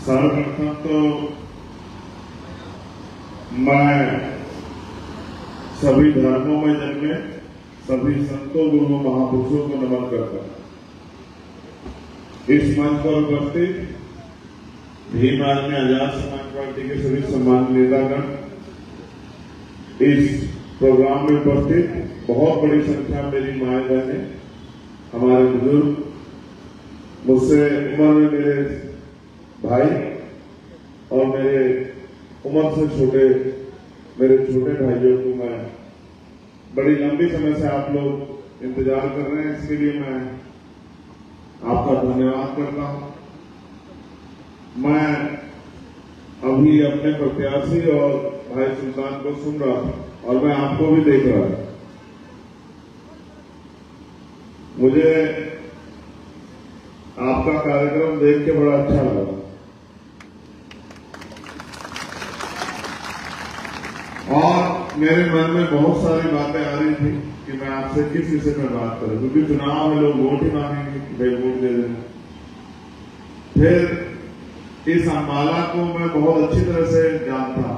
सर्वप्रथम तो मैं सभी धर्मों में जन्मे सभी संतों गुरुओं महापुरुषों को नमन करता हूं। इस मंच पर उपस्थित भीम आर्मी आजाद समाज पार्टी के सभी सम्मानित नेतागण, इस प्रोग्राम में उपस्थित बहुत बड़ी संख्या में मेरी माए बहनें, हमारे बुजुर्ग, मुझसे उम्र में मेरे भाई और मेरे उम्र से छोटे मेरे छोटे भाइयों को मैं बड़ी लंबी समय से आप लोग इंतजार कर रहे हैं, इसके लिए मैं आपका धन्यवाद करता हूं। मैं अभी अपने प्रत्याशी और भाई सुल्तान को सुन रहा था और मैं आपको भी देख रहा था। मुझे आपका कार्यक्रम देख के बड़ा अच्छा लगा और मेरे मन में बहुत सारी बातें आ रही थी कि मैं आपसे किस विषय में बात करूं, क्योंकि चुनाव में लोग वोट ही मांगेंगे कि भाई वोट दे देना। फिर इस अम्बाला को मैं बहुत अच्छी तरह से जानता।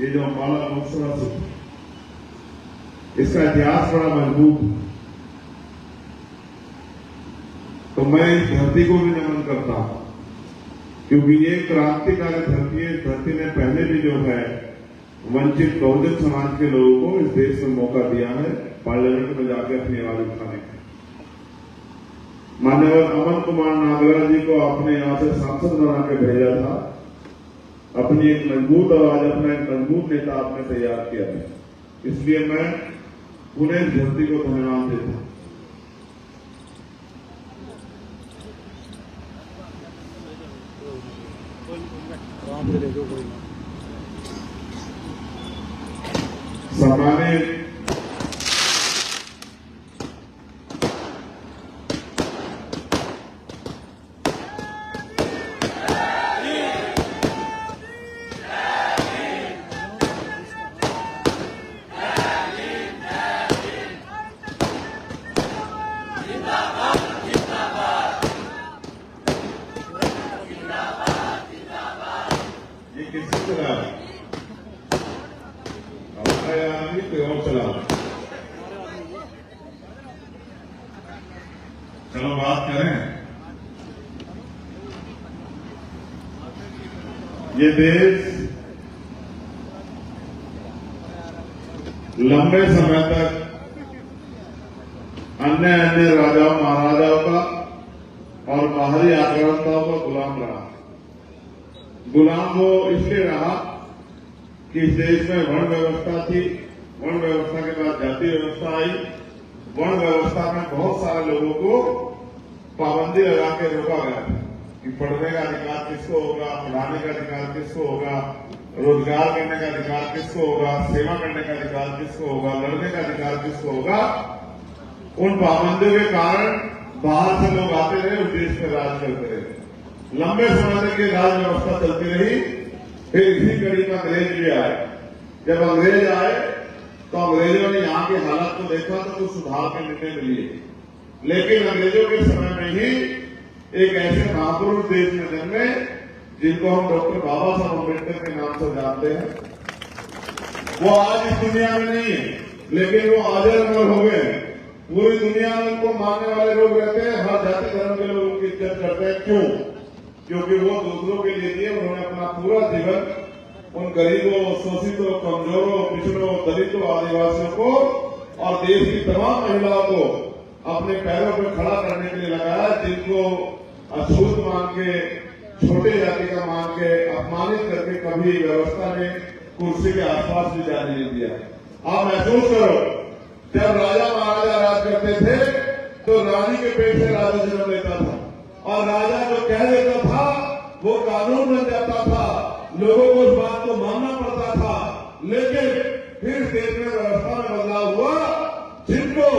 ये जो अम्बाला लोकसभा सीट, इसका इतिहास बड़ा मजबूत है, तो मैं इस धरती को भी नमन करता हूं, क्योंकि ये क्रांतिकारी धरती है। इस धरती ने पहले भी जो है वंचित बहुजन समाज के लोगों को इस देश में मौका दिया है पार्लियामेंट में जाके अपनी आवाज उठाने का। माननीय अमन कुमार नागरा जी को आपने यहां से सांसद बना के भेजा था, अपनी एक मजबूत आवाज, अपना एक मजबूत नेता आपने तैयार किया है, इसलिए मैं पूरे धरती को धन्यवाद देता हूं। सम्मानित ये किसकी तरह है? चलो बात करें। ये देश लंबे समय तक अन्य राजाओं महाराजाओं का और बाहरी आक्रामकताओं का गुलाम रहा। गुलाम वो इसलिए रहा कि इस देश में वर्ण व्यवस्था थी, वर्ण व्यवस्था के बाद जाति व्यवस्था आई। वर्ण व्यवस्था में बहुत सारे लोगों को पाबंदी लगा के रोका गया था कि पढ़ने का अधिकार किसको होगा, पढ़ाने का अधिकार किसको होगा, रोजगार करने का अधिकार किसको होगा, सेवा करने का अधिकार किसको होगा, लड़ने का अधिकार किसको होगा। उन पाबंदियों के कारण बाहर से लोग आते रहे, उस देश में राज करते रहे। लंबे समय तक ये राज व्यवस्था चलती रही। फिर इसी कड़ी में अंग्रेज भी आए। जब अंग्रेज आए तो अंग्रेजों ने यहाँ की हालत को देखा तो कुछ सुधार के निर्णय लिए, लेकिन अंग्रेजों के समय में ही एक ऐसे महापुरुष देश में जन्मे जिनको हम डॉक्टर बाबा साहब अम्बेडकर के नाम से जानते हैं। वो आज इस दुनिया में नहीं है, लेकिन वो अजर अमर हो गए। पूरी दुनिया में उनको मानने वाले लोग रहते हैं, हर जाति धर्म के लोग उनकी इज्जत करते हैं। क्यों? क्योंकि वो दूसरों के लिए दिए उन्होंने अपना पूरा जीवन उन गरीबों, शोषितों, कमजोरों, पिछड़ों, दलितों, आदिवासियों को और देश की तमाम महिलाओं को अपने पैरों पर खड़ा करने के लिए लगाया, जिनको अछूत मान के, छोटे जाति का मान के, अपमानित करके कभी व्यवस्था में कुर्सी के आसपास भी जाने नहीं दिया। आप महसूस करो, जब राजा महाराजा राज करते थे तो रानी के पेट से राजा जन्म लेता था और राजा जो कह देता था वो कानून बन जाता था। लोगों को उस बात को मानना पड़ता था। लेकिन फिर देश में व्यवस्था में बदलाव हुआ। जिनको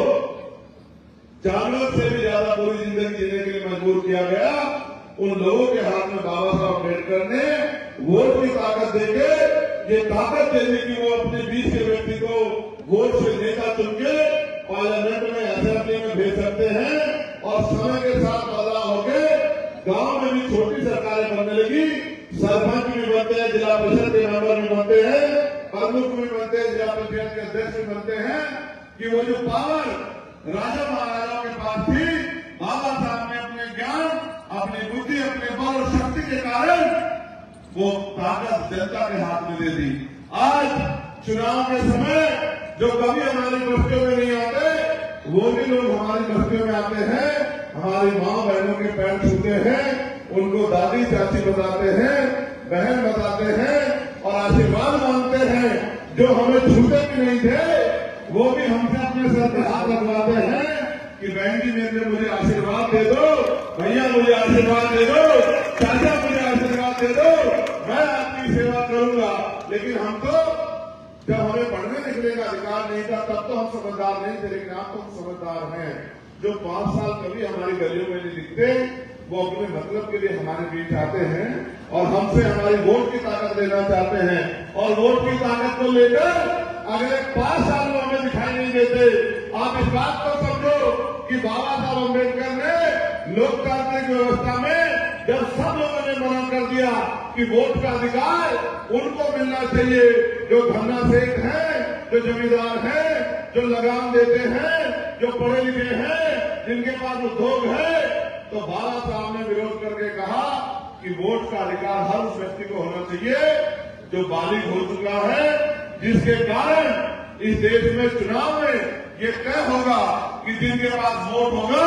जानवर से भी ज्यादा पूरी जिंदगी जीने के लिए मजबूर किया गया, उन लोगों के हाथ में बाबा साहब अम्बेडकर ने वोट की ताकत देके ये ताकत दे दी कि वो अपने बीच के व्यक्ति को वोट से नेता चुन के पार्लियामेंट में, असेंबली में भेज सकते हैं और समय के साथ बदलाव होकर गांव में भी छोटी सरकारें बनने लगी, सरपंच भी बनते हैं, जिला परिषद के मेंबर भी बनते हैं, प्रमुख भी बनते हैं, जिला परिषद के अध्यक्ष भी बनते हैं, कि वो जो पावर राजा महाराजाओं के पास थी, बाबा साहब ने अपने ज्ञान, अपनी बुद्धि, अपने बल और शक्ति के कारण वो ताकत जनता के हाथ में दे दी। आज चुनाव के समय जो कभी हमारी बस्तियों में नहीं आते, वो भी लोग हमारी बस्तियों में आते हैं, हमारी माँ बहनों के पैर छूते हैं, उनको दादी चाची बताते हैं, बहन बताते हैं और आशीर्वाद मांगते हैं। जो हमें छूते भी नहीं थे, वो भी हमसे अपने सर पे हाथ लगवाते हैं कि बहन जी मेरे मुझे आशीर्वाद दे दो, भैया मुझे आशीर्वाद दे दो, चाचा मुझे आशीर्वाद दे दो, मैं आपकी सेवा करूंगा। लेकिन हम तो जब हमें पढ़ने लिखने का अधिकार नहीं था, तब तो हम समझदार नहीं थे, लेकिन आप तो हम समझदार हैं। जो 5 साल कभी हमारी गलियों में नहीं दिखते, वो अपने मतलब के लिए हमारे बीच आते हैं और हमसे हमारी वोट की ताकत लेना चाहते हैं, और वोट की ताकत को लेकर अगले 5 साल में हमें दिखाई नहीं देते। आप इस बात को समझो कि बाबा साहब अम्बेडकर ने लोकतांत्रिक व्यवस्था में जब सब लोगों ने मना कर दिया कि वोट का अधिकार उनको मिलना चाहिए, जो धन्ना सेठ हैं, जो जमींदार हैं, जो लगाम देते हैं, जो पढ़े लिखे हैं, जिनके पास उद्योग है, तो बाबा साहब ने विरोध करके कहा कि वोट का अधिकार हर उस व्यक्ति को होना चाहिए जो बालिग हो चुका है, जिसके कारण इस देश में चुनाव में ये तय होगा कि जिनके पास वोट होगा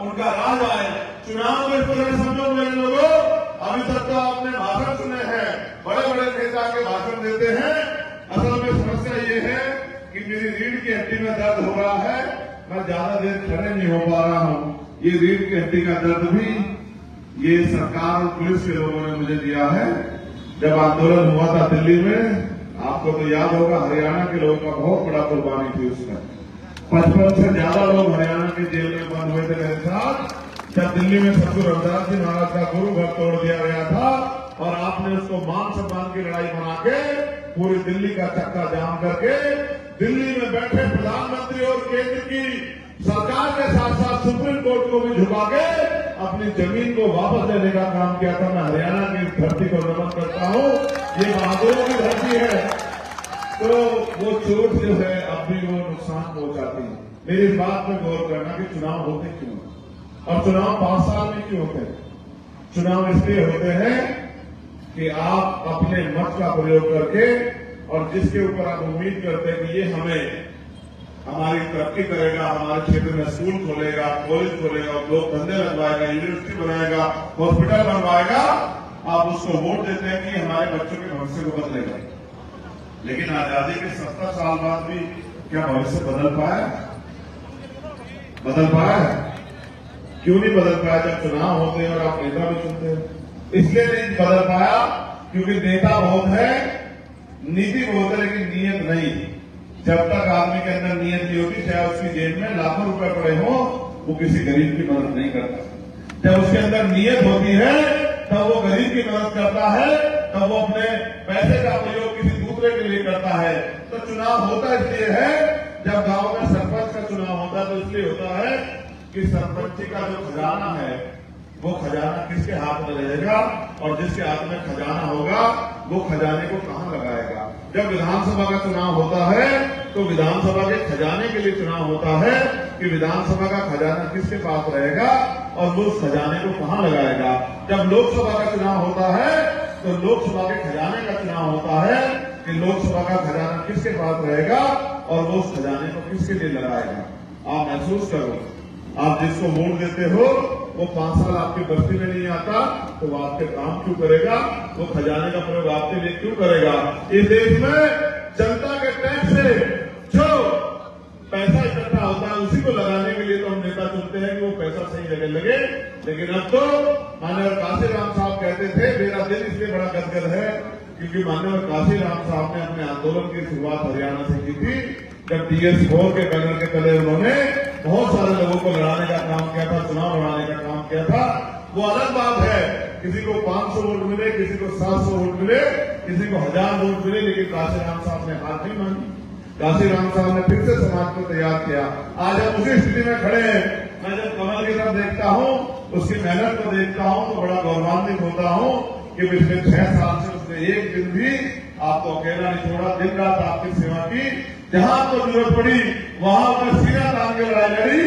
उनका राज आए। चुनाव में इस तरह समझो मेरे लोगों, अभी तक तो आपने भाषण सुने हैं, बड़े बड़े नेता के भाषण देते हैं। असल में समस्या ये है कि मेरी रीढ़ की हड्डी में दर्द हो रहा है, मैं ज्यादा देर खड़े नहीं हो पा रहा हूँ। ये रीढ़ की हड्डी का दर्द भी ये सरकार और पुलिस के लोगों ने मुझे दिया है। जब आंदोलन हुआ था दिल्ली में, आपको तो याद होगा, हरियाणा के लोगों का बहुत बड़ा कुर्बानी थी उसमें। 55 से ज्यादा लोग हरियाणा के जेल में बंद हुए थे मेरे साथ, जब दिल्ली में सतगुरु रविदास जी महाराज का गुरु घर तोड़ दिया गया था, और आपने उसको मान सम्मान की लड़ाई बना के पूरी दिल्ली का चक्का जाम करके दिल्ली में बैठे प्रधानमंत्री और केंद्र की सरकार के साथ साथ सुप्रीम कोर्ट को भी झुका के अपनी जमीन को वापस लेने का काम किया था। मैं हरियाणा की धरती को नमन करता हूँ, ये बहादुरों की धरती है। तो वो चोट जो है अब भी वो नुकसान पहुंचाती है। मेरी इस बात में गौर करना कि चुनाव होते क्यों, और चुनाव 5 साल में क्यों होते हैं। चुनाव इसलिए होते हैं कि आप अपने मत का प्रयोग करके, और जिसके ऊपर आप उम्मीद करते हैं कि ये हमें हमारी तरक्की करेगा, हमारे क्षेत्र में स्कूल खोलेगा, कॉलेज खोलेगा, लोग धंधे लगवाएगा, यूनिवर्सिटी बनाएगा, हॉस्पिटल बनवाएगा, आप उसको वोट देते हैं कि हमारे बच्चों के भविष्य को बदलेगा। लेकिन आजादी के 70 साल बाद भी क्या भविष्य बदल पाया? बदल पाया है? क्यों नहीं बदल पाया? जब चुनाव होते हैं और आप नेता भी चुनते हैं, इसलिए नहीं बदल पाया क्योंकि नेता बहुत है, नीति बहुत है, लेकिन नीयत नहीं। जब तक आदमी के अंदर नीयत नहीं होती, चाहे उसकी जेब में लाखों रुपए पड़े हो, वो किसी गरीब की मदद नहीं करता। जब उसके अंदर नीयत होती है, तब वो गरीब की मदद करता है, तब वो अपने पैसे का प्रयोग किसी दूसरे के लिए करता है। तो चुनाव होता इसलिए है, जब गांव में सरपंच का चुनाव होता है तो इसलिए होता है कि सरपंच का जो खजाना है, वो खजाना किसके हाथ में रहेगा, और जिसके हाथ में खजाना होगा वो खजाने को कहां लगाएगा। जब विधानसभा का चुनाव होता है तो विधानसभा के खजाने के लिए चुनाव होता है कि विधानसभा का खजाना किसके पास रहेगा और वो उस खजाने को कहां लगाएगा। जब लोकसभा का चुनाव होता है तो लोकसभा के खजाने का चुनाव होता है कि लोकसभा का खजाना किसके पास रहेगा और वो उस खजाने को किसके लिए लगाएगा। आप महसूस करो, आप जिसको वोट देते हो वो 5 साल आपकी बस्ती में नहीं आता, तो वो आपके काम क्यों करेगा? वो खजाने का प्रयोग आपके लिए क्यों करेगा? इस देश में जनता के टैक्स से जो पैसा इकट्ठा होता है उसी को लगाने के लिए तो हम नेता चुनते हैं कि वो पैसा सही जगह लगे। लेकिन अब तो माननीय काशीराम साहब कहते थे, मेरा दिल इसलिए बड़ा गदगद है क्योंकि माननीय काशीराम साहब ने अपने आंदोलन की शुरुआत हरियाणा से की थी, जब DS4 के बैनर के तले उन्होंने बहुत सारे लोगों को लड़ाने का काम किया था, चुनाव लड़ाने का काम किया था। वो अलग बात है, किसी को 500 वोट मिले, किसी को 700 वोट मिले, किसी को 1000 वोट मिले, लेकिन काशीराम साहब ने हार नहीं मानी। काशीराम साहब ने फिर से समाज को तैयार किया। आज हम उसी स्थिति में खड़े हैं मैं जब कमल की तरफ देखता हूँ, उसकी मेहनत को देखता हूँ तो बड़ा गौरवान्वित होता हूँ कि पिछले 6 साल से उसने एक दिन भी आपको अकेला नहीं छोड़ा, दिन रात आपकी सेवा की। जहां आपको जरूरत पड़ी वहां पर सीना तान के लड़ाई लड़ी,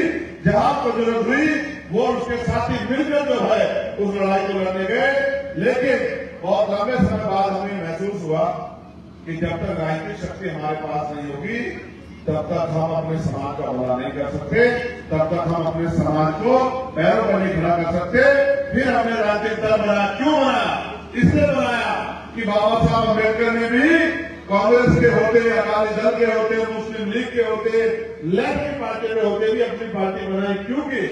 जहां आपको जरूरत हुई वो उसके साथी मिलकर जो है उस लड़ाई को लड़ने गए। लेकिन बहुत लंबे समय बाद हमें महसूस हुआ कि जब तक राजनीतिक शक्ति हमारे पास नहीं होगी तब तक हम अपने समाज का भला नहीं कर सकते, तब तक हम अपने समाज को पैरों पर नहीं खड़ा कर सकते। फिर हमने राजनीतिक दल बनाया। क्यों बनाया? इसलिए बनाया कि बाबा साहब अम्बेडकर ने भी कांग्रेस के होते, अकाली दल के होते, मुस्लिम लीग के होते, लेफ्ट की पार्टी में होते भी अपनी पार्टी बनाई। क्योंकि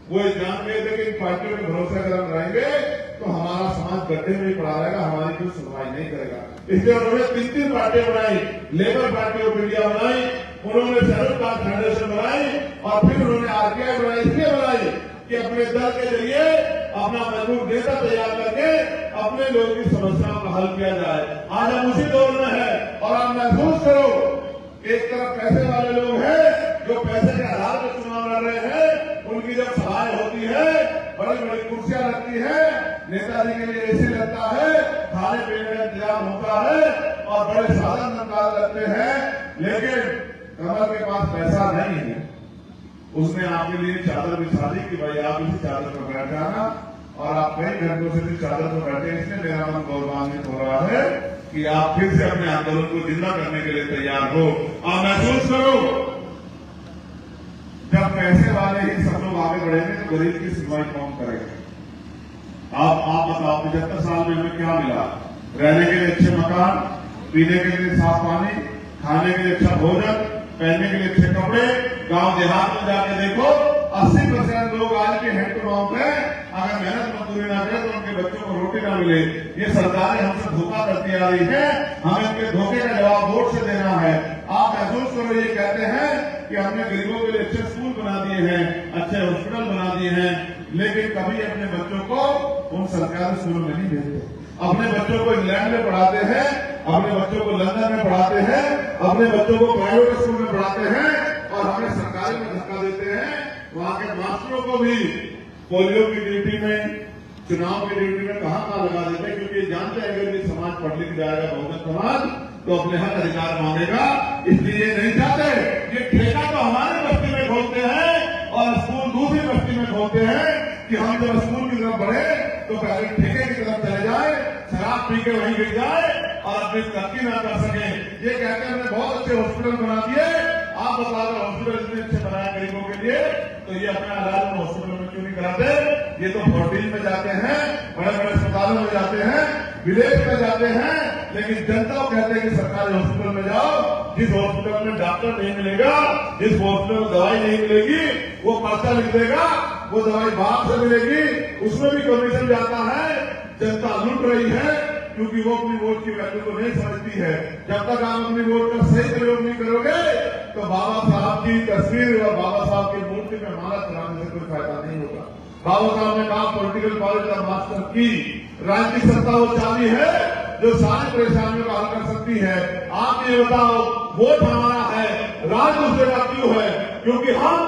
वो जान गए थे कि इन पार्टियों के भरोसे अगर हम रहेंगे तो हमारा समाज गड्ढे में ही पड़ा रहेगा, हमारी कोई सुनवाई नहीं करेगा। इसलिए उन्होंने 3 पार्टियां बनाई। लेबर पार्टी ऑफ इंडिया बनाई, उन्होंने शेड्यूल कास्ट फेडरेशन बनाई और फिर उन्होंने आरपीआई बनाई। इसलिए बनाई कि अपने दल के जरिए अपना मजबूत नेता तैयार करके अपने लोगों की समस्याओं का हल किया जाए। आज हम उसी दौर में है और आप महसूस करो, एक तरफ पैसे वाले लोग हैं जो पैसे के आधार पर चुनाव लड़ रहे हैं, उनकी जब सभाएं होती है, बड़ी बड़ी कुर्सियां लगती है, नेताजी के लिए एसी लगता है, खाने पीने का इंतजाम होता है और बड़े साधन संसाधन लगते हैं। लेकिन कमल के पास पैसा नहीं है। उसने आपके लिए चादर बिछा दी कि भाई आप इसी चादर पर बैठ जाना और आप कई घंटों से इस चादर पर बैठे। इसलिए मेरा मन गौरवान्वित हो रहा है कि आप फिर से अपने आंदोलन को जिंदा करने के लिए तैयार हो। आप महसूस करो, जब पैसे वाले ही सब लोग आगे बढ़ेंगे तो गरीब की सुनवाई कौन करेगा? आप बताओ, 75 साल में हमें क्या मिला? रहने के लिए अच्छे मकान, पीने के लिए साफ पानी, खाने के लिए अच्छा भोजन, पहनने के लिए अच्छे कपड़े। गांव देहात में जाके देखो, 80% लोग आज के हेड टू माउथ है, अगर मेहनत मजदूरी ना करें तो उनके बच्चों को रोटी ना मिले। ये सरकारें हमसे धोखा करती आ रही है, हमें इनके धोखे का जवाब वोट से देना है। आप महसूस करो, ये कहते हैं कि हमने गरीबों के लिए अच्छे स्कूल बना दिए हैं, अच्छे हॉस्पिटल बना दिए हैं, लेकिन कभी अपने बच्चों को उन सरकारी स्कूलों में नहीं भेजते। अपने बच्चों को इंग्लैंड में पढ़ाते हैं, अपने बच्चों को लंदन में पढ़ाते हैं, अपने बच्चों को प्राइवेट स्कूल में पढ़ाते हैं और हमें सरकारी में धक्का देते हैं। वहां के मास्टरों को भी पोलियो की ड्यूटी में, चुनाव की ड्यूटी में कहां लगा देते हैं, क्योंकि जानते हैं अगर ये समाज पढ़ लिख जाएगा, बहुजन समाज, तो अपने हक अधिकार मांगेगा। इसलिए ये नहीं चाहते। ये ठेका तो हमारे बस्ती में खोलते हैं और स्कूल दूसरी बस्ती में खोलते हैं कि हम जब स्कूल की तरफ बढ़े तो पहले ठेके की तरफ चले जाए, शराब पी के वहीं गिर जाए और अपनी तरक्की ना कर सके। ये कहते हैं हमने बहुत अच्छे हॉस्पिटल बना दिए। आप बता दो, हॉस्पिटल इतने अच्छे बनाए गरीबों के लिए, तो ये अपना इलाज हॉस्पिटल में क्यों नहीं कराते? ये तो 14 में जाते हैं, बड़े बड़े अस्पतालों में जाते हैं, विलेज में जाते हैं, लेकिन जनता को कहते हैं कि सरकारी हॉस्पिटल में जाओ। जिस हॉस्पिटल में डॉक्टर नहीं मिलेगा, जिस हॉस्पिटल में दवाई नहीं मिलेगी, वो पर्चा लिख देगा, वो दवाई बाहर से मिलेगी, उसमें भी कमीशन जाता है। जनता लूट रही है क्योंकि वो अपनी वोट की वैल्यू को नहीं समझती है। जब तक आप अपनी वोट का सही प्रयोग नहीं करोगे तो बाबा साहब की तस्वीर और बाबा साहब की मूर्ति में माला चढ़ाने से कोई फायदा नहीं होगा। बाबा साहब ने कहा पॉलिटिकल कॉलेज का मास्टर की राजनीतिक सत्ता वो चाबी है जो सारी परेशानियों का हल कर सकती है। आप ये बताओ, वोट हमारा है, राज दूसरे का क्यों है? क्योंकि हम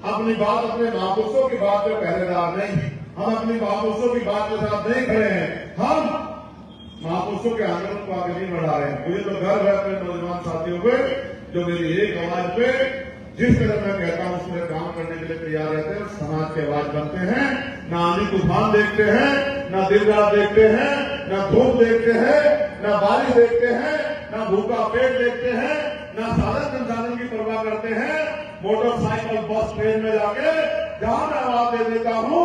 अपनी बात अपने महापुरुषों की बात में पहरेदार नहीं, हम अपनी महापुरुषों की बात के साथ नहीं खड़े हैं, हम महापुरुषों के आंदोलन को आगे नहीं बढ़ा रहे हैं। मुझे तो गर्व है अपने नौजवान साथियों पे जो मेरी एक आवाज पे जिस तरह मैं कहता हूं उसमें काम करने के लिए तैयार रहते हैं, समाज की आवाज बनते हैं। न आंधी तूफान देखते हैं, न दिन रात देखते हैं, न धूप देखते हैं, न बारिश देखते हैं, न भूखा पेट देखते हैं, न साधन संसाधन की परवाह करते हैं। मोटरसाइकिल, बस, ट्रेन में जाके जहां मैं आवाज दे देता हूं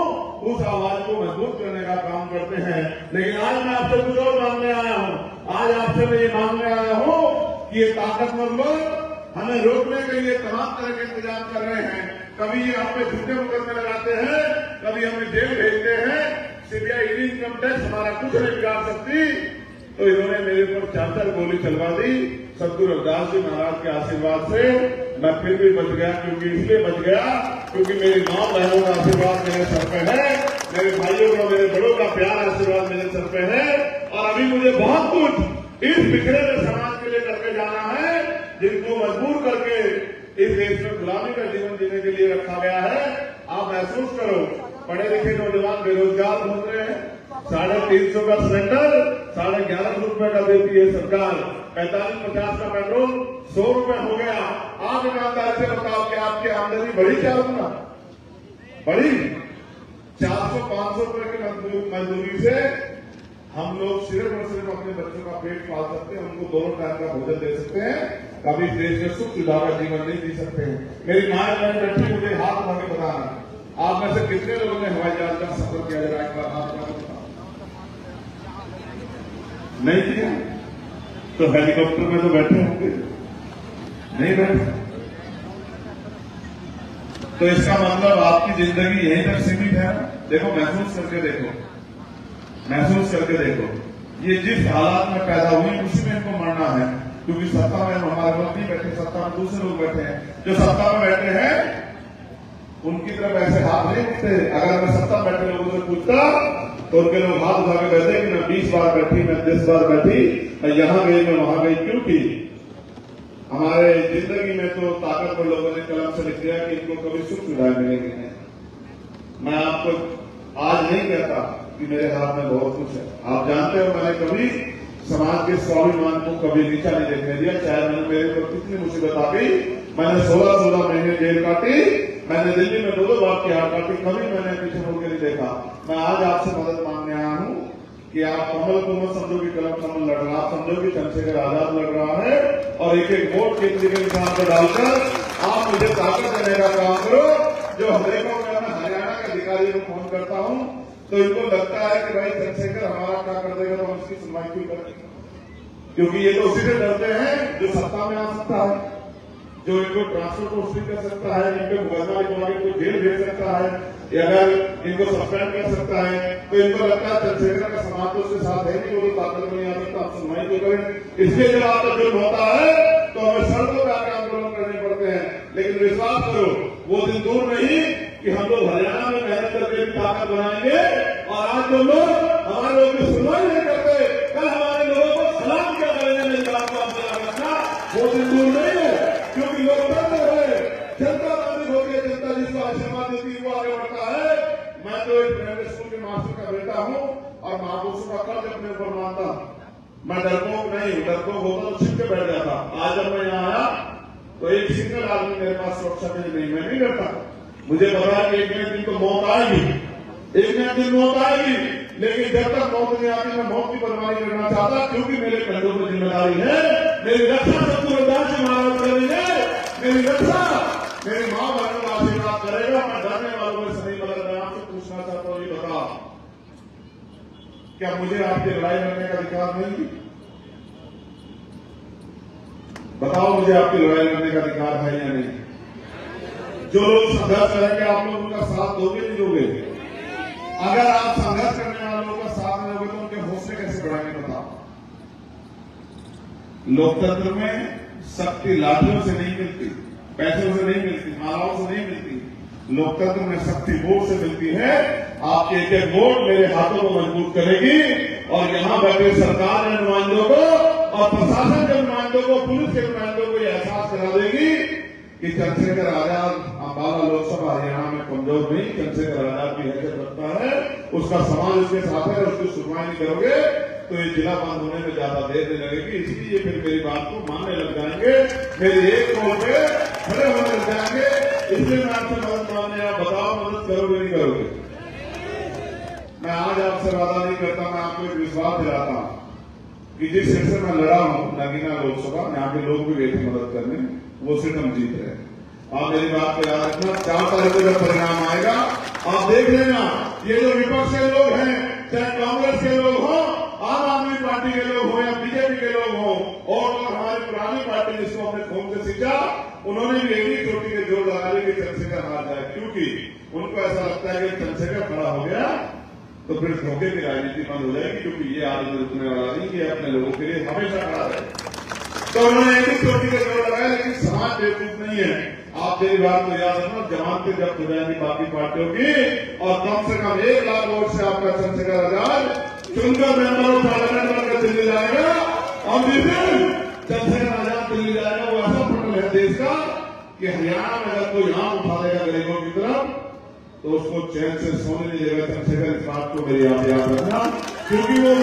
उस आवाज को मजबूत करने का काम करते हैं। लेकिन आज मैं आपसे कुछ और मांगने आया हूं। आज आपसे मैं ये मांगने आया हूं कि ये ताकतवर लोग हमें रोकने के लिए तमाम तरह के इंतजाम कर रहे हैं। कभी ये हम पे झूठे मुकदमे लगाते हैं, कभी हमें जेल भेजते हैं। सीबीआई, इनकम टैक्स हमारा कुछ नहीं बिगाड़ सकती। तो इन्होंने मेरे ऊपर 4 गोली चलवा दी। सदगुरु रविदास जी महाराज के आशीर्वाद से मैं फिर भी बच गया। क्योंकि इसलिए बच गया क्योंकि मेरी मां बहनों का आशीर्वाद मेरे सर पे है, मेरे भाइयों का, मेरे बड़ों का प्यार आशीर्वाद मेरे सर पे है। और अभी मुझे बहुत कुछ इस बिखरे हुए समाज के लिए करके जाना है, जिनको मजबूर करके इस देश में गुलामी का जीवन जीने के लिए रखा गया है। आप महसूस करो, पढ़े लिखे नौजवान बेरोजगार घूम रहे हैं। 350 का सिलेंडर 11.5 रुपए का देती है सरकार। 45-50 का पेट्रोल 100 रुपए हो गया। आप ईमानदारी से बताओ कि आपकी आमदनी बढ़ी क्या होगा? बढ़ी? 400-500 रुपए की मजदूरी से हम लोग सिर्फ और सिर्फ अपने बच्चों का पेट पाल सकते हैं, उनको 2 टाइम का भोजन दे सकते हैं, कभी देश में सुख सुविधा का जीवन नहीं जी सकते हैं। मेरी माँ बहन बैठी, मुझे हाथ उठा के बताना, आप में से कितने लोगों ने हवाई जहाज का सफर किया? जरा एक बार हाथ उठा के बताओ। नहीं किया तो हेलीकॉप्टर में तो बैठे होंगे, नहीं बैठे। तो इसका मतलब आपकी जिंदगी यहीं तक सीमित है। देखो, महसूस करके देखो, महसूस करके देखो, ये जिस हालात में पैदा हुई उसी में इनको मरना है। क्योंकि सत्ता में हमारे लोग नहीं बैठे, सत्ता में दूसरे लोग बैठे हैं। जो सत्ता में बैठे हैं उनकी तरफ ऐसे हाथ नहीं उठते। अगर मैं सत्ता में बैठे लोगों से पूछता तो उनके लोग हाथ उठा के कहते कि मैं 20 बार बैठी, मैं 10 बार बैठी, मैं यहां गई, मैं वहां गई। क्योंकि हमारे जिंदगी में तो ताकतवर लोगों ने कलम से लिख दिया कि इनको कभी सुख सुविधाएं मिलेंगी नहीं। मैं आपको आज नहीं कहता कि मेरे हाथ में बहुत कुछ है। आप जानते हो, मैंने कभी समाज के स्वाभिमान को कभी नीचा नहीं देखने दिया। चाहे मैंने मेरे ऊपर कितनी मुसीबत आ गई, मैंने 16 महीने जेल काटी, मैंने दिल्ली में 2 बार की हार काटी, कभी मैंने पीछे मुड़ के नहीं देखा। मैं आज आपसे मदद मांगने आया हूं कि आप कमल को मत समझो कि कमल लड़ रहा, आप समझो कि चंद्रशेखर आजाद लड़ रहा है। और एक वोट केंद्र के निशान पर डालकर आप मुझे ताकत देने का काम करो। जो देखो, मैं हरियाणा के अधिकारी को फोन करता हूं तो इनको लगता है कि भाई चंद्रशेखर हमारा क्या कर देगा, तो हम इसकी सुनवाई क्यों करें? क्योंकि ये तो उसी से डरते हैं जो सत्ता में आ सकता है, जो इनको ट्रांसफर पोस्टिंग कर सकता है, इनको मुकदमा लिखवा के इनको जेल भेज सकता है, या अगर इनको सस्पेंड कर सकता है। तो इनको लगता है चंद्रशेखर का समाज तो उसके साथ है नहीं, वो तो ताकत नहीं आ सकता, आप सुनवाई क्यों करें? इसलिए जब आपका जुर्म होता है तो हमें सड़कों पर आकर आंदोलन करने पड़ते हैं। लेकिन विश्वास करो, वो दिन दूर नहीं कि हम लोग हरियाणा में मेहनत करके भी ताकत बनाएंगे। और आज जो लोग हमारे लोगों की सुनवाई नहीं करते, कल हमारे लोगों को सलाम क्या करेंगे, मेरी बात को आपसे याद रखना, वो दिन दूर नहीं है। क्योंकि लोग करते हुए जनता तारीफ होती है, जनता जिसको आशीर्वाद देती है वो आगे बढ़ता है। मैं तो एक प्राइवेट स्कूल के मास्टर का बेटा हूं और महापुरुषों का कर्ज अपने ऊपर मानता हूं। मैं डरपोक नहीं हूं, डरपोक होता तो छिप के बैठ जाता। आज जब मैं यहाँ आया तो एक सिंगल आदमी मेरे पास सुरक्षा के लिए नहीं, मैं नहीं डरता। मुझे पता है कि एक न दिन तो मौत आएगी, एक न दिन मौत आएगी, लेकिन जब तक मौत नहीं आती मैं मौत की परवाह नहीं करना चाहता। क्योंकि मेरे कंधों पर जिम्मेदारी है, मेरी रक्षा सत्पुरुदास से महाराज करेंगे, मेरी रक्षा मेरी मां बहनों का आशीर्वाद करेगा। मैं डरने वालों में सही बदल, मैं आपसे पूछना चाहता हूं, ये बताओ, क्या मुझे आपकी लड़ाई लड़ने का अधिकार नहीं? बताओ, मुझे आपकी लड़ाई लड़ने का अधिकार है या नहीं? जो लोग संघर्ष करेंगे आप लोग उनका साथ दोगे नहीं दोगे? अगर आप संघर्ष करने वालों का साथ नहीं दोगे तो उनके हौसले कैसे बढ़ाएंगे? बताओ। लोकतंत्र में शक्ति लाठियों से नहीं मिलती, पैसों से नहीं मिलती, मालाओं से नहीं मिलती। लोकतंत्र में शक्ति वोट से मिलती है। आपके एक एक वोट मेरे हाथों को मजबूत करेगी और यहां बैठे सरकार के नुमाइंदों को और प्रशासन के नुमाइंदों को, पुलिस के नुमाइंदों को यह एहसास करा देगी कि चंद्रशेखर आजाद अंबाला लोकसभा हरियाणा में कमजोर नहीं, चंद्रशेखर आजाद की हैसियत रखता है, उसका समाज उसके साथ है। उसकी सुनवाई नहीं करोगे तो ये जिला बंद होने में ज्यादा देर नहीं लगेगी। इसलिए फिर मेरी बात को मानने लग जाएंगे, मेरी एक कॉल पे खड़े होने लग जाएंगे। इसलिए मैं आपसे मदद मांगने, आप बताओ मदद करोगे नहीं करोगे? मैं आज आपसे वादा नहीं करता, मैं आपको एक विश्वास दिलाता हूं कि जिस सीट से मैं लड़ा हूं नगीना लोकसभा में, यहाँ के लोग भी गए थे मदद करने, वो सीट हम जीत रहे हैं। आप मेरी बात को याद रखना, 4 तारीख को जब परिणाम आएगा आप देख लेना, ये जो विपक्ष के लोग हैं, चाहे कांग्रेस के लोग हो, आम आदमी पार्टी के लोग हो या बीजेपी के लोग हो, और हमारी पुरानी पार्टी जिसको हमने खून से सींचा, उन्होंने भी एक ही चोटी के जोर लगा ली कि चंद्रशेखर हार जाए। क्योंकि उनको ऐसा लगता है कि चंद्रशेखर खड़ा हो गया तो फिर धोखे की राजनीति बंद हो जाएगी। क्योंकि ये आदमी रुकने वाला नहीं, ये अपने लोगों के लिए हमेशा खड़ा रहे। तो उन्होंने एक ही चोटी के जोर लगाया, लेकिन समाज बेवकूफ नहीं है। आप मेरी बात को याद रखना, जमानतें जब्त हो जाएंगी बाकी पार्टियों की, और कम से कम 1 लाख वोट से आपका चंद्रशेखर आजाद चुनकर मेंबर ऑफ पार्लियामेंट बनकर दिल्ली जाएगा। और जिस दिन चंद्रशेखर आजाद दिल्ली जाएगा वो ऐसा पटल है देश का कि हरियाणा में अगर कोई नाम उठा देगा गरीबों की तरफ तो उसको चैन से सोने नहीं देगा। चंद्रशेखर, इस बात को मेरी याद रखना, क्योंकि वो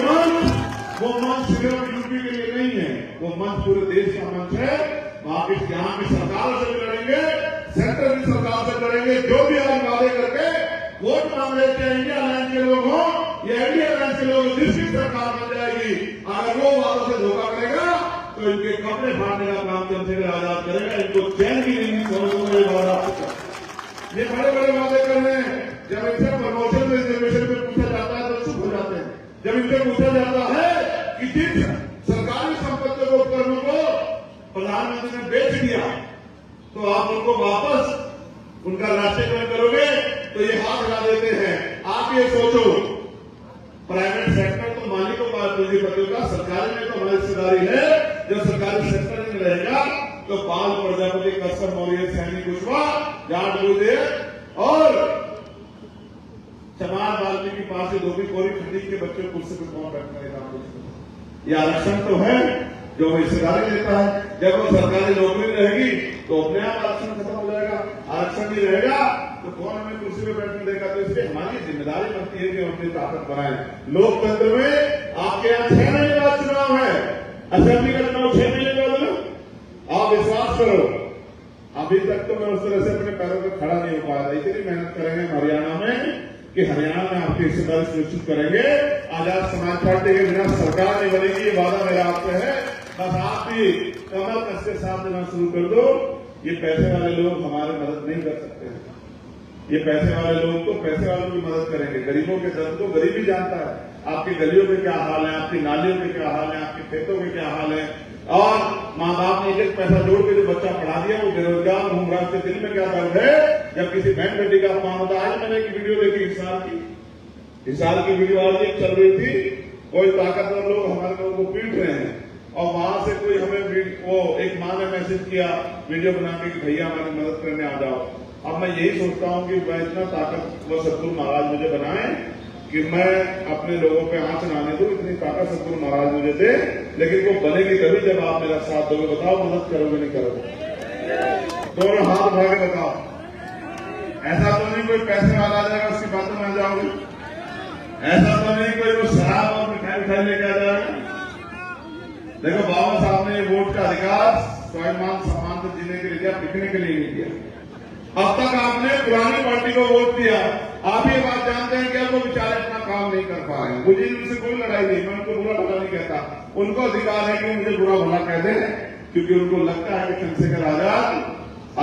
मंच सिर्फ यूपी के लिए नहीं है, वो मंच पूरे देश का मंच है। वहां की यहाँ की सरकार से भी लड़ेंगे, सेंटर की सरकार से लड़ेंगे। जो भी आज वादे करके वोट मांग रहे थे इंडिया अलायंस के लोग हों या इंडिया अलायंस के लोग, जिसकी सरकार बन जाएगी, अगर वो वादों से धोखा करेगा तो इनके कपड़े फाड़ने का काम चंद्रशेखर आजाद करेगा। इनको चैन की नहीं सोने को। ये बड़े बड़े वादे कर रहे हैं। जब इनसे प्रमोशन में रिजर्वेशन में पूछा जाता है तो चुप हो जाते हैं। जब इनसे पूछा जाता है कि जिन सरकारी संपत्ति को उपकरणों को प्रधानमंत्री ने बेच दिया तो आप उनको वापस उनका राष्ट्रीयकरण करोगे, तो ये हाथ हिला देते हैं। आप ये सोचो, प्राइवेट सेक्टर तो मालिकों का पूंजीपतियों का, सरकारी में तो हमारी हिस्सेदारी है। जब सरकारी सेक्टर में रहेगा तो पाल प्रजापति, कसम मौर्य, सैनी कुशवाहा, जाट गुरुदेव और समाज वाल्मीकि पास से धोबी कोरी खरीद के बच्चों को कुर्सी पर कौन बैठने का? ये आरक्षण तो है जो हिस्सेदारी देता है। जब वो सरकारी नौकरी रहेगी तो अपने आप आरक्षण खत्म हो जाएगा। आरक्षण नहीं रहेगा तो कौन हमें कुर्सी पे बैठने देगा? तो इसलिए हमारी जिम्मेदारी बनती है कि हम अपनी ताकत बनाएं। लोकतंत्र में आपके यहाँ 6 महीने बाद चुनाव है, असेंबली का चुनाव 6 महीने बाद है। आप विश्वास करो, अभी तक तो मैं उस तरह से अपने पैरों पर खड़ा नहीं हो पाया था। इतनी मेहनत करेंगे हरियाणा में कि हरियाणा में आपकी हिस्सेदारी सुनिश्चित करेंगे। आजाद समाज पार्टी के बिना सरकार नहीं बनेगी, ये वादा मेरा आपसे है। बस आप भी कमर कस के साथ देना शुरू कर दो। ये पैसे वाले लोग हमारी मदद नहीं कर सकते हैं। ये पैसे वाले लोग तो पैसे वालों की मदद करेंगे। गरीबों के दर्द को गरीब ही जानता है। आपकी गलियों में क्या हाल है, आपकी नालियों में क्या हाल है, आपके खेतों में क्या हाल है। और माँ बाप ने एक पैसा जोड़ के जो बच्चा पढ़ा दिया वो बेरोजगार घूम रहा है, उसके दिल में क्या दर्द है जब किसी बहन बेटी का अपमान होता है। आज मैंने एक वीडियो देखी, इस साल की वीडियो आज एक चल रही थी। कोई ताकतवर लोग हमारे लोगों को पीट रहे हैं और वहां से कोई हमें वो एक माँ ने मैसेज किया वीडियो बना के कि भैया हमारी मदद करने आ जाओ। अब मैं यही सोचता हूँ कि मैं इतना ताकतवर सतगुरु महाराज मुझे बनाए कि मैं अपने लोगों पे हाथ चलाने दूं। इतनी ताकत सतगुरु महाराज मुझे दे, लेकिन वो बनेगी तभी जब आप मेरा साथ दोगे। बताओ मदद करोगे नहीं करोगे? दोनों हाथ उठा के बताओ। ऐसा तो नहीं कोई पैसे वाला आ जाएगा उसकी बातों में आ जाओगे? ऐसा तो नहीं कोई वो शराब और मिठाई लेके आ जाएगा? देखो, बाबा साहब ने वोट का अधिकार स्वाभिमान सम्मान से जीने के लिए दिया, बिकने के लिए नहीं दिया। अब तक आपने पुरानी पार्टी को वोट दिया। आप ये बात जानते हैं कि अब वो बेचारे अपना काम नहीं कर पा रहे हैं। मुझे उनसे कोई लड़ाई नहीं, मैं उनको बुरा भला नहीं कहता। उनको अधिकार है कि मुझे बुरा भला कह दें, क्योंकि उनको लगता है कि चंद्रशेखर आजाद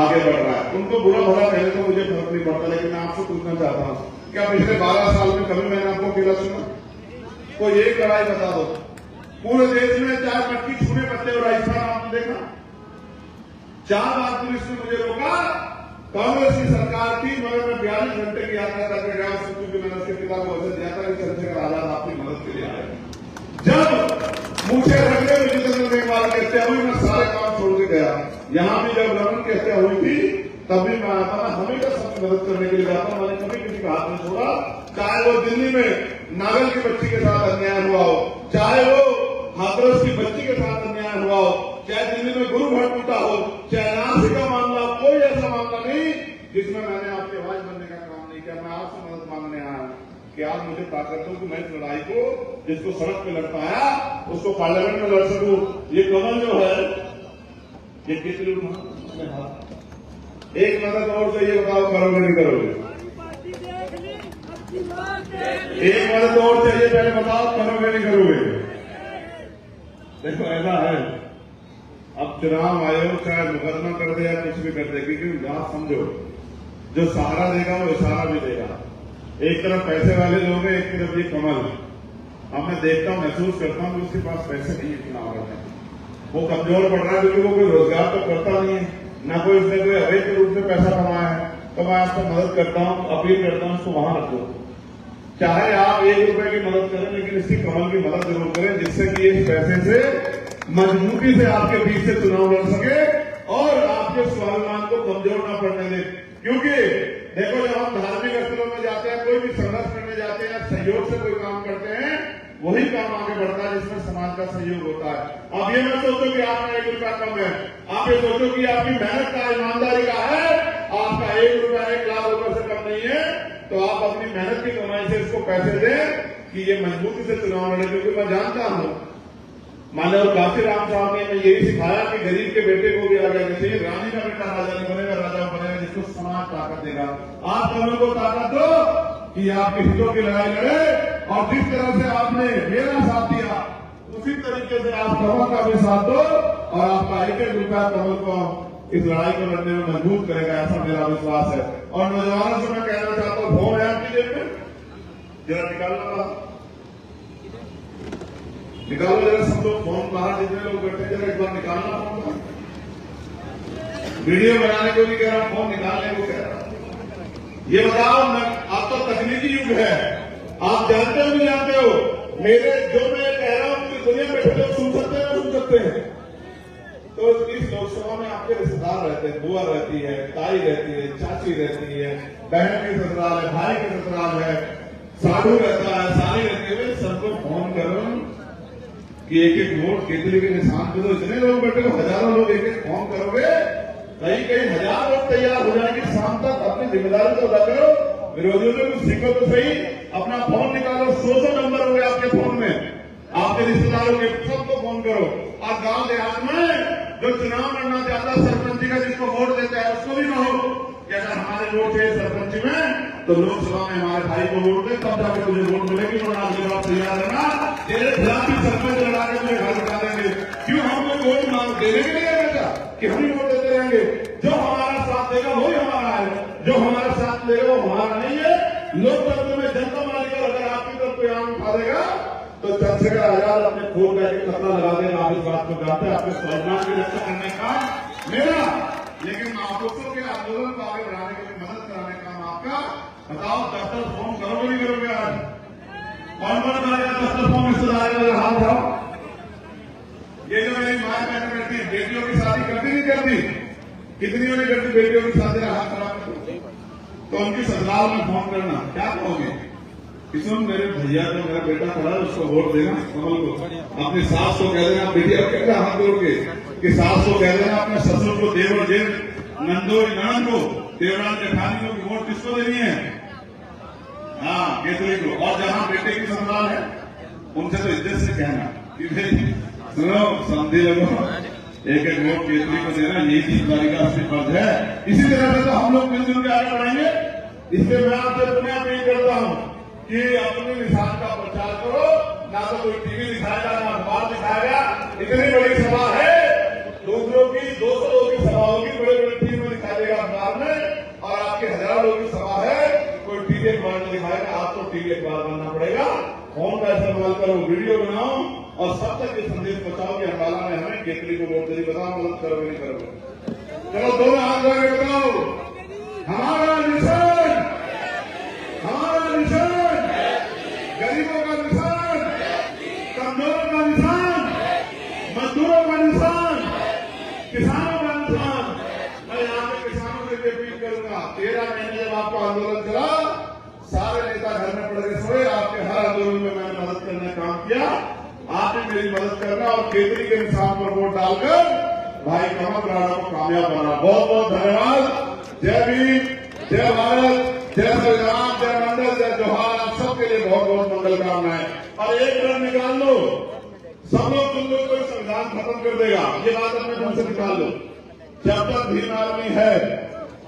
आगे बढ़ रहा है। उनको बुरा भला कहने तो मुझे फर्क नहीं पड़ता। लेकिन मैं आपसे पूछना चाहता हूँ, क्या पिछले 12 साल में कभी मैंने आपको अकेला सुना? कोई एक लड़ाई बता दो पूरे देश में, चाहे मटकी छूने पत्ते और राजस्थान आपने देखा? 4 बार पुलिस ने मुझे रोका। कांग्रेस की सरकार थी, मगर मैं 42 घंटे की यात्रा करके गया, क्योंकि मैंने उसके पिता को वजह दिया था कि चंद्रशेखर आजाद आपकी मदद के लिए आए। जब मुझे रंगे में जितेंद्र मेघवाल की हत्या हुई, मैं सारे काम छोड़ के गया। यहां भी जब रमन की हत्या हुई थी तब भी मैं आया था। हमेशा सबकी मदद करने के लिए जाता, मैंने कभी किसी का हाथ नहीं छोड़ा। चाहे वो दिल्ली में नागल की बच्ची के साथ अन्याय हुआ हो, चाहे वो हाथरस की बच्ची के साथ अन्याय हुआ हो, चाहे दिल्ली में गुरु घर टूटा हो, चाहे नासिक का मामला, कोई ऐसा मामला नहीं जिसमें मैंने आपकी आवाज बनने का काम नहीं किया। मैं आपसे मदद मांगने आया कि आप मुझे ताकत दो कि मैं इस लड़ाई को, जिसको सड़क पे लड़ पाया, उसको पार्लियामेंट में लड़ सकूं। ये कमल जो है ये कितनी एक मदद और चाहिए, बताओ करोगे नहीं करोगे? एक मदद और चाहिए, पहले बताओ करोगे नहीं करोगे? देखो ऐसा है, अब चुनाव आयोग चाहे मुकदमा कर दे या कुछ भी कर दे, क्योंकि बात समझो, जो सहारा देगा वो इशारा भी देगा। एक तरफ पैसे वाले लोग हैं, एक तरफ ये कमल। अब मैं देखता हूं, महसूस करता हूं कि उसके पास पैसे नहीं है चुनाव लड़ने। वो कमजोर पड़ रहा है क्योंकि वो कोई रोजगार तो करता नहीं है, न कोई उसने कोई अवैध रूप में पैसा कमाया है। तो मैं आपको मदद करता हूं, अपील करता हूं, उसको वहां रखो। चाहे आप 1 रुपए की मदद करें, लेकिन इसकी कमल की मदद जरूर करें, जिससे कि इस पैसे से मजबूती से आपके बीच से चुनाव लड़ सके और आपके स्वाभिमान को कमजोर न पड़ने दे। क्योंकि देखो, जब हम धार्मिक स्थलों में जाते हैं, कोई भी संघर्ष करने जाते हैं, सहयोग से कोई काम करते हैं, वही काम आगे बढ़ता है जिसमें समाज का सहयोग होता है। अब ये मत सोचो कि आपका 1 रुपया कम है, आप ये सोचो कि आपकी मेहनत का, ईमानदारी का है, आपका 1 रुपया 1 लाख रुपए से कम नहीं है तो आप अपनी मेहनत की कमाई से इसको पैसे दें कि ये मजबूती से चुनाव लड़े, क्योंकि मैं जानता हूं मानव काशीराम साहब ने मैं यही सिखाया कि गरीब के बेटे को भी आगे आना चाहिए। रानी का बेटा राजा नहीं बनेगा, राजा बनेगा जिसको समाज ताकत देगा। आप दोनों को ताकत दो कि आपके हितों की लड़ाई लड़े, और जिस तरह से आपने मेरा साथ दिया उसी तरीके से आप कमल का भी साथ दो, और आपका एक एक रुपया कमल को इस लड़ाई को लड़ने में मजबूत करेगा, ऐसा मेरा विश्वास है। और नौजवानों से मैं कहना चाहता हूं, फोन है आपकी जेब में, जरा निकालना, निकालो जरा सब लोग फोन, बाहर जितने लोग बैठे जरा एक बार निकालना फोन। वीडियो बनाने को भी कह रहा हूं, फोन निकालने को कह रहा हूं। ये बताओ, आप तो तकनीकी युग है, आप जानते हो नहीं जानते हो, मेरे जो मैं कह रहा हूं कि दुनिया में बैठे लोग सुन सकते हैं, सुन सकते हैं। तो इस लोकसभा में आपके रिश्तेदार रहते हैं, बुआ रहती है, ताई रहती है, चाची रहती है, बहन के ससुराल है, भाई के ससुराल है, साधु रहता है, साली रहती है, सबको फोन करो कि एक एक वोट केतली के निशान पे। तो इतने लोग बैठे हो, हजारों लोग एक एक फोन करोगे, कई हजार लोग तैयार हो जाएंगे शाम तक। अपनी जिम्मेदारी तो अदा करो, विरोधियों ने कुछ सीखो तो सही। अपना फोन निकालो, 100 नंबर हो गए आपके फोन में, आपके रिश्तेदारों के सबको फोन करो। और गांव देहात में जो चुनाव लड़ना चाहता है सरपंची का, जिसको वोट देता है उसको भी कहो कि अगर हमारे वोट है सरपंच में तो लोकसभा में हमारे भाई को वोट दे, तब जाकर तुझे वोट मिलेगी, वरना अगली बार तैयार रहना, तेरे खिलाफ ही सरपंच लड़ा के तुझे घर बिठा देंगे। क्यों हमको वोट मांग देने के लिए बेटा कि हम ही वोट देते रहेंगे? जो हमारा साथ देगा वही हमारा है, जो हमारा साथ देगा वो हमारा नहीं है। लोकतंत्र में जनता मालिक, अगर आपकी तरफ कोई आम उठा देगा तो चंद्रशेखर आजाद अपने खून का एक कतरा लगा देगा। आप इस बात को जानते हैं, आपके स्वाभिमान की रक्षा करने का मेरा, लेकिन महापुरुषों के आंदोलन को आगे बढ़ाने के लिए मदद कराने का काम आपका। बताओ 10 फोन करोगे नहीं करोगे? आज कौन कौन करेगा 10 फोन? रिश्तेदार हाथ उठाओ। ये जो मेरी माँ बहन करती है, बेटियों की शादी करती नहीं करती? कितनी नहीं करती बेटियों की शादी? हाथ खराब करती तो उनकी ससुराल में फोन करना, क्या कहोगे? किशोर मेरे भैया को मेरा बेटा खड़ा है, उसको वोट देना, कमल को। अपनी सास को कह देना, बेटी अब क्या हाथ जोड़ के कि सास को कह देना, अपने ससुर को, देवर जेठ, नंदो ननद को, देवरान जेठानी को वोट किसको देनी है? हाँ, केतली को। और जहां बेटे की ससुराल है उनसे तो इज्जत से कहना कि भाई सुनो, समझे लोगों, एक एक वोट केतली को देना, यही जिम्मेदारी का असली फर्ज है। इसी तरह से तो हम लोग मिलजुल के आगे बढ़ेंगे। इसलिए मैं आपसे दुनिया अपील करता हूं कि अपने निशान का प्रचार करो, ना तो कोई टीवी दिखाएगा ना अखबार दिखाएगा। इतनी बड़ी सभा है, दूसरों की 200 लोगों की सभा होगी, बड़े बड़े टीवी में दिखाई देगा, अखबार में, और आपके हजारों लोगों की सभा है, कोई टीवी अखबार में दिखाएगा। आपको टीवी अखबार बनना पड़ेगा, फोन का इस्तेमाल करो, वीडियो बनाओ और सब तक ये संदेश पहुंचाओ कि अम्बाला में हमें केतली को वोट देनी। बताओ मदद करोगे नहीं करोगे? चलो दोनों हाथ लगे बताओ, हमारा निशान, हमारा निशान, गरीबों का निशान, कमजोरों का निशान, मजदूरों का निशान, किसानों का निशान। मैं यहाँ पे किसानों से अपील करूंगा, 13 महीने जब आपका आंदोलन चला, सारे नेता घर में पड़ गए सोए। आपके हर आंदोलन में मैंने मदद करने का काम किया, आपने मेरी मदद करना और केतली के निशान पर वोट डालकर भाई कमल राणा को कामयाब बना। बहुत बहुत धन्यवाद। जय भीम, जय भारत, जय संविधान, जय मंडल, जय जोहार। आप सबके लिए बहुत बहुत मंगल कामनाएं। और एक रन निकाल लो, सब लोग तुम लोग कोई संविधान खत्म कर देगा, ये बात अपने मन से निकाल लो। जब तक भीम आर्मी है,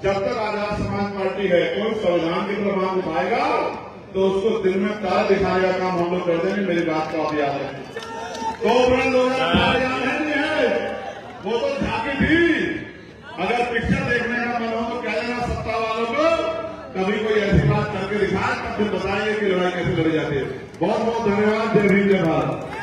जब तक आजाद समाज पार्टी है, कोई संविधान की तरफ हाथ उठाएगा तो उसको दिन में तारा दिखाने का काम हम लोग कर देंगे। मेरी बात को आप याद रखें। तो ब्रंद है, वो तो झांकी थी। अगर पिक्चर देखने का मन हो तो कह देना सत्ता वालों को, कभी कोई ऐसी बात करके दिखाए, तब फिर बताइए कि लड़ाई कैसे लड़ी जाती है। बहुत बहुत धन्यवाद। जय भीम, जय भारत।